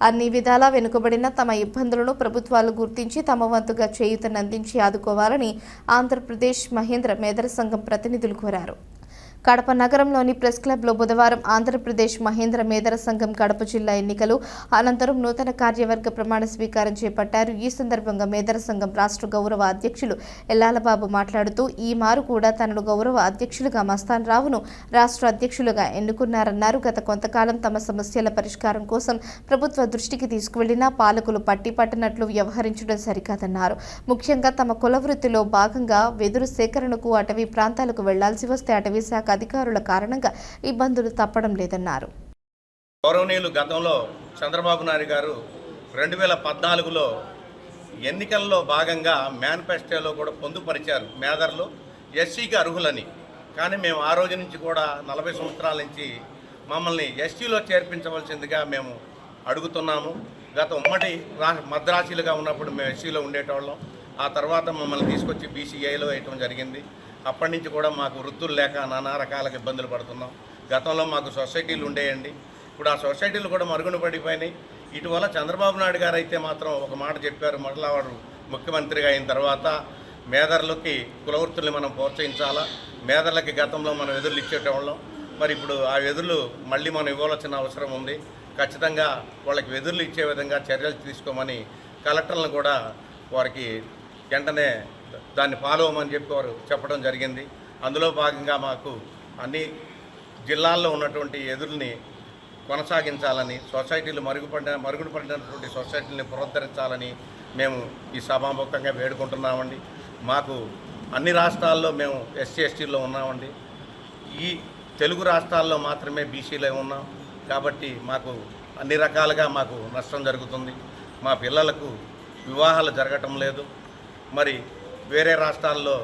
అన్ని విధాలా వెనుకబడిన తమ ఇబ్బందులను ప్రభుత్వాలు గుర్తించి తమ వంతుగా చేయూతనందించి ఆదుకోవాలని ఆంధ్రప్రదేశ్ మహేంద్ర మేధర సంఘం ప్రతినిధులు కోరారు. కడప నగరంలోని ప్రెస్ క్లబ్లో బుధవారం ఆంధ్రప్రదేశ్ మహేంద్ర మేధర సంఘం కడప జిల్లా ఎన్నికలు అనంతరం నూతన కార్యవర్గ ప్రమాణ స్వీకారం చేపట్టారు. ఈ సందర్భంగా మేధర సంఘం రాష్ట్ర గౌరవ అధ్యక్షులు ఎల్లాలబాబు మాట్లాడుతూ ఈ మారు కూడా తనను గౌరవ అధ్యక్షులుగా మస్తాన్ రావును రాష్ట్ర అధ్యక్షులుగా ఎన్నుకున్నారన్నారు. గత కొంతకాలం తమ సమస్యల పరిష్కారం కోసం ప్రభుత్వ దృష్టికి తీసుకువెళ్లినా పాలకులు పట్టినట్లు వ్యవహరించడం సరికాదన్నారు. ముఖ్యంగా తమ కుల వృత్తిలో భాగంగా వెదురు సేకరణకు అటవీ ప్రాంతాలకు వెళ్లాల్సి వస్తే అటవీ శాఖ అధికారుల కారణంగా ఇబ్బందులు తప్పడం లేదన్నారు. గౌరవనీయులు గతంలో చంద్రబాబు నాయుడు గారు 2014లో ఎన్నికల్లో భాగంగా మేనిఫెస్టోలో కూడా పొందుపరిచారు మేధర్లు ఎస్సీకి అర్హులని. కానీ మేము ఆ రోజు నుంచి కూడా 40 సంవత్సరాల నుంచి మమ్మల్ని ఎస్టీలో చేర్పించవలసిందిగా మేము అడుగుతున్నాము. గత ఉమ్మడి మద్రాసీలుగా ఉన్నప్పుడు మేము ఎస్సీలో ఉండేటోళ్ళం. ఆ తర్వాత మమ్మల్ని తీసుకొచ్చి బీసీఐలో వేయటం జరిగింది. అప్పటి నుంచి కూడా మాకు వృత్తులు లేక నానా రకాలకు ఇబ్బందులు పడుతున్నాం. గతంలో మాకు సొసైటీలు ఉండేయండి. ఇప్పుడు ఆ సొసైటీలు కూడా మరుగున పడిపోయినాయి. ఇటీవల చంద్రబాబు నాయుడు గారు అయితే మాత్రం ఒక మాట చెప్పారు. మరలా వాడు ముఖ్యమంత్రిగా అయిన తర్వాత మేధర్లకి కులవృత్తుల్ని మనం ప్రోత్సహించాలా. మేధర్లకి గతంలో మనం ఎదురులు ఇచ్చేటవాళ్ళం. మరి ఇప్పుడు ఆ ఎదురులు మళ్ళీ మనం ఇవ్వాల్సిన అవసరం ఉంది. ఖచ్చితంగా వాళ్ళకి ఎదురులు ఇచ్చే విధంగా చర్యలు తీసుకోమని కలెక్టర్లను కూడా వారికి వెంటనే దాన్ని ఫాలో అవ్వమని చెప్పి వారు చెప్పడం జరిగింది. అందులో భాగంగా మాకు అన్ని జిల్లాల్లో ఉన్నటువంటి ఎదురుని కొనసాగించాలని, సొసైటీలు మరుగున పడినటువంటి సొసైటీలని పునరుద్ధరించాలని మేము ఈ సభాముఖంగా వేడుకుంటున్నామండి. మాకు అన్ని రాష్ట్రాల్లో మేము ఎస్సీ ఎస్టీల్లో ఉన్నామండి. ఈ తెలుగు రాష్ట్రాల్లో మాత్రమే బీసీలో ఉన్నాం. కాబట్టి మాకు అన్ని రకాలుగా మాకు నష్టం జరుగుతుంది. మా పిల్లలకు వివాహాలు జరగటం లేదు. మరి వేరే రాష్ట్రాల్లో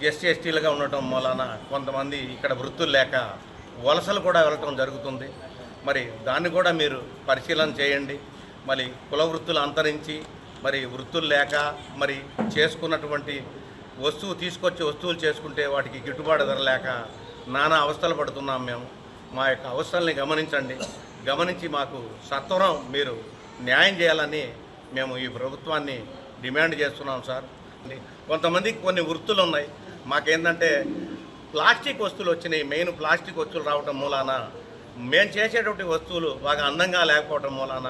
ఎస్సీ ఎస్టీలుగా ఉండటం వలన కొంతమంది ఇక్కడ వృత్తులు లేక వలసలు కూడా వెళ్ళటం జరుగుతుంది. మరి దాన్ని కూడా మీరు పరిశీలన చేయండి. మరి కుల వృత్తులు అంతరించి మరి వృత్తులు లేక మరి చేసుకున్నటువంటి వస్తువులు చేసుకుంటే వాటికి గిట్టుబాటు ధర లేక నానా అవస్థలు పడుతున్నాం మేము. మా యొక్క అవస్థల్ని గమనించి మాకు సత్వరం మీరు న్యాయం చేయాలని మేము ఈ ప్రభుత్వాన్ని డిమాండ్ చేస్తున్నాం సార్. కొంతమందికి కొన్ని వృత్తులు ఉన్నాయి. మాకేంటంటే ప్లాస్టిక్ వస్తువులు వచ్చినాయి. మెయిన్ ప్లాస్టిక్ వస్తువులు రావటం మూలాన మేము చేసేటువంటి వస్తువులు బాగా అందంగా లేకపోవటం మూలాన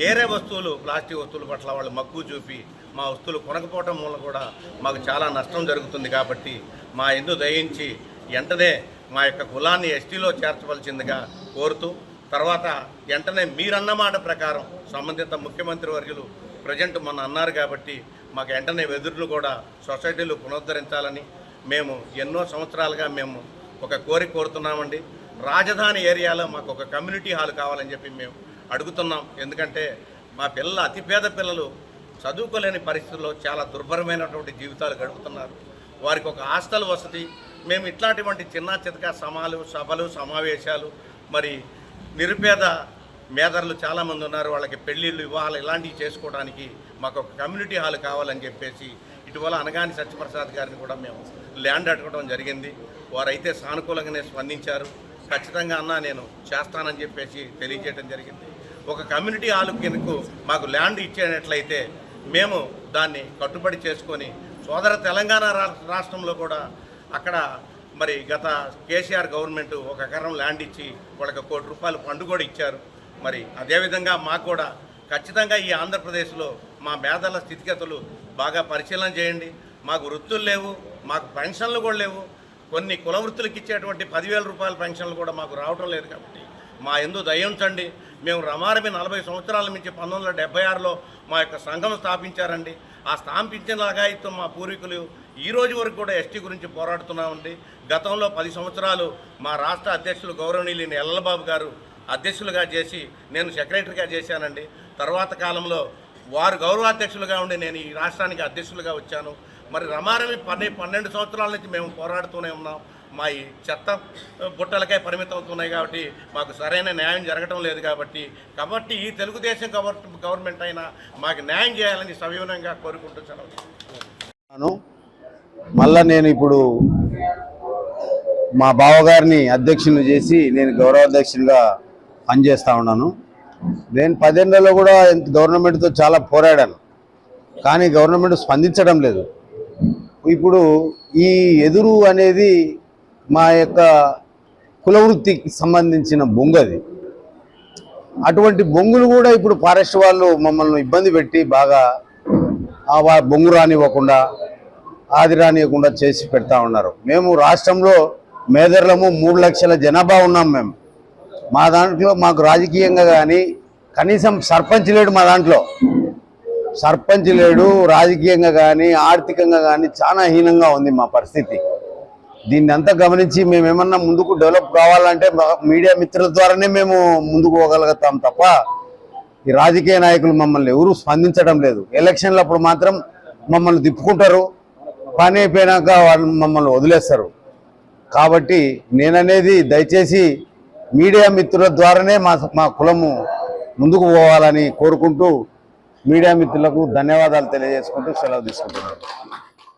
ఏరే వస్తువులు ప్లాస్టిక్ వస్తువుల పట్ల వాళ్ళు మక్కువ చూపి మా వస్తువులు కొనకపోవటం మూలం కూడా మాకు చాలా నష్టం జరుగుతుంది. కాబట్టి మా ఎందు దయించి వెంటనే మా యొక్క కులాన్ని ఎస్టీలో చేర్చవలసిందిగా కోరుతూ, తర్వాత వెంటనే మీరన్న మాట ప్రకారం సంబంధిత ముఖ్యమంత్రి వర్యులు ప్రజెంట్ మొన్న అన్నారు కాబట్టి మాకు వెంటనే వెదురులు కూడా సొసైటీలు పునరుద్ధరించాలని మేము ఎన్నో సంవత్సరాలుగా మేము ఒక కోరుతున్నామండి. రాజధాని ఏరియాలో మాకు ఒక కమ్యూనిటీ హాల్ కావాలని చెప్పి మేము అడుగుతున్నాం. ఎందుకంటే మా అతిపేద పిల్లలు చదువుకోలేని పరిస్థితుల్లో చాలా దుర్భరమైనటువంటి జీవితాలు గడుపుతున్నారు. వారికి ఒక హాస్టల్ వసతి, మేము ఇట్లాంటి చిన్న చితక సభలు సమావేశాలు, మరి నిరుపేద మేధర్లు చాలామంది ఉన్నారు. వాళ్ళకి పెళ్ళిళ్ళు వివాహాలు ఇలాంటివి చేసుకోవడానికి మాకు ఒక కమ్యూనిటీ హాల్ కావాలని చెప్పేసి ఇటీవల అనగాని సత్యప్రసాద్ గారిని కూడా మేము ల్యాండ్ అడగడం జరిగింది. వారైతే సానుకూలంగానే స్పందించారు. ఖచ్చితంగా అన్నా నేను చేస్తానని చెప్పేసి తెలియజేయడం జరిగింది. ఒక కమ్యూనిటీ హాల్ కిందకు మాకు ల్యాండ్ ఇచ్చేటట్లయితే మేము దాన్ని కట్టుబడి చేసుకొని సోదర తెలంగాణ రాష్ట్రంలో కూడా అక్కడ మరి గత కేసీఆర్ గవర్నమెంట్ 1 ఎకరం ల్యాండ్ ఇచ్చి వాళ్ళకి ₹1 కోటి ఫండ్ కూడా ఇచ్చారు. మరి అదేవిధంగా మాకు కూడా ఖచ్చితంగా ఈ ఆంధ్రప్రదేశ్లో మా మేధల స్థితిగతులు బాగా పరిశీలన చేయండి. మాకు వృత్తులు లేవు, మాకు పెన్షన్లు కూడా లేవు. కొన్ని కుల వృత్తులకు ఇచ్చేటువంటి ₹10,000 పెన్షన్లు కూడా మాకు రావటం లేదు. కాబట్టి మా యందు దయ ఉంచండి. మేము రమారమి 40 సంవత్సరాల నుంచి 1976లో మా యొక్క సంఘం స్థాపించారండి. ఆ స్థాపించిన లగాయితో మా పూర్వీకులు ఈ రోజు వరకు కూడా ఎస్టీ గురించి పోరాడుతున్నామండి. గతంలో 10 సంవత్సరాలు మా రాష్ట్ర అధ్యక్షులు గౌరవనీయులు ఎల్లబాబు గారు అధ్యక్షులుగా చేసి నేను సెక్రటరీగా చేశానండి. తర్వాత కాలంలో వారు గౌరవాధ్యక్షులుగా ఉండి నేను ఈ రాష్ట్రానికి అధ్యక్షులుగా వచ్చాను. మరి రమారమి 12 సంవత్సరాల నుంచి మేము పోరాడుతూనే ఉన్నాం. మా ఈ చెత్త బుట్టలకే పరిమితం అవుతున్నాయి. కాబట్టి మాకు సరైన న్యాయం జరగటం లేదు. కాబట్టి ఈ తెలుగుదేశం గవర్నమెంట్ అయినా మాకు న్యాయం చేయాలని సవివరంగా కోరుకుంటున్నాను. మళ్ళా నేను ఇప్పుడు మా బావగారిని అధ్యక్షుని చేసి నేను గౌరవాధ్యక్షునిగా పనిచేస్తూ ఉన్నాను. నేను 10 ఏళ్లలో కూడా గవర్నమెంట్తో చాలా పోరాడాను, కానీ గవర్నమెంట్ స్పందించడం లేదు. ఇప్పుడు ఈ ఎదురు అనేది మా యొక్క కులవృత్తికి సంబంధించిన బొంగది. అటువంటి బొంగులు కూడా ఇప్పుడు ఫారెస్ట్ వాళ్ళు మమ్మల్ని ఇబ్బంది పెట్టి బాగా బొంగు రానివ్వకుండా, ఆది రానివ్వకుండా చేసి పెడతా ఉన్నారు. మేము రాష్ట్రంలో మేదర్లము 3 లక్షల జనాభా ఉన్నాం. మేము మా దాంట్లో మాకు రాజకీయంగా కానీ కనీసం సర్పంచ్ లేడు. మా దాంట్లో సర్పంచ్ లేడు. రాజకీయంగా కానీ ఆర్థికంగా కానీ చాలా హీనంగా ఉంది మా పరిస్థితి. దీన్ని అంతా గమనించి మేమేమన్నా ముందుకు డెవలప్ కావాలంటే మీడియా మిత్రుల ద్వారానే మేము ముందుకు పోగలుగుతాం తప్ప ఈ రాజకీయ నాయకులు మమ్మల్ని ఎవరూ స్పందించడం లేదు. ఎలక్షన్లప్పుడు మాత్రం మమ్మల్ని తిప్పుకుంటారు, పని అయిపోయినాక వాళ్ళు మమ్మల్ని వదిలేస్తారు. కాబట్టి నేననేది దయచేసి మీడియా మిత్రుల ద్వారానే మా కులము ముందుకు పోవాలని కోరుకుంటూ మీడియా మిత్రులకు ధన్యవాదాలు తెలియజేసుకుంటూ సెలవు తీసుకుంటున్నాను.